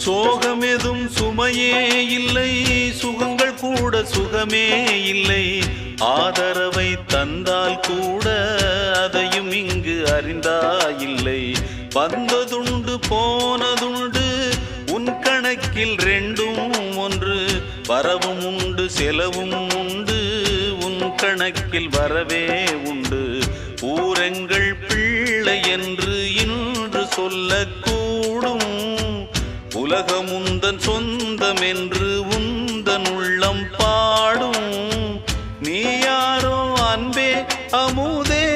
சோகமெதும் சுமையே இல்லை, சுகங்கள் கூட சுகமே இல்லை. ஆதரவை தந்தால் கூட அதையும் இங்கு அறிந்தாயில்லை. வந்ததுண்டு போனதுண்டு உன் கணக்கில் ரெண்டும் ஒன்று. வரவும் உண்டு செலவும் உண்டு, உன் கணக்கில் வரவே உண்டு. ஊரெங்கள் பிள்ளை என்று இன்று சொல்லக்கூடும். உலகம் உந்தன் சொந்தம் என்று உந்தன் உள்ளம் பாடும். நீ யாரோ அன்பே அமுதே,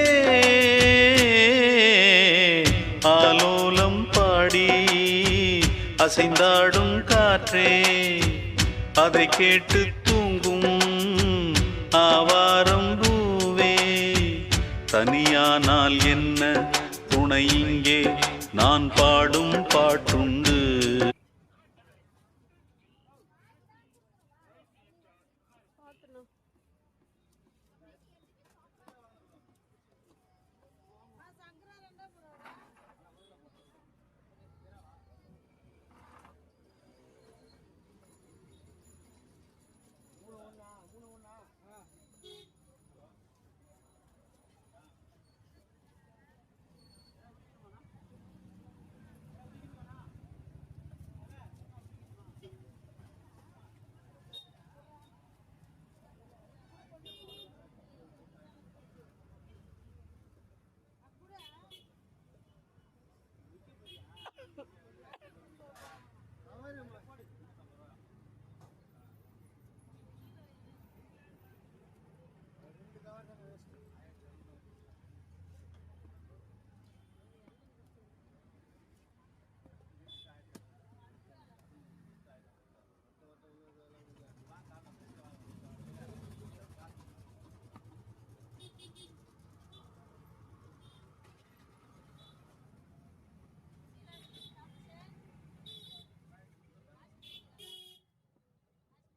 ஆலோலம் பாடி அசைந்தாடும் காற்றே, அதை கேட்டு தூங்கும் ஆவாரம் பூவே. தனியானால் என்ன துணை இங்கே, நான் பாடும் பாட்டு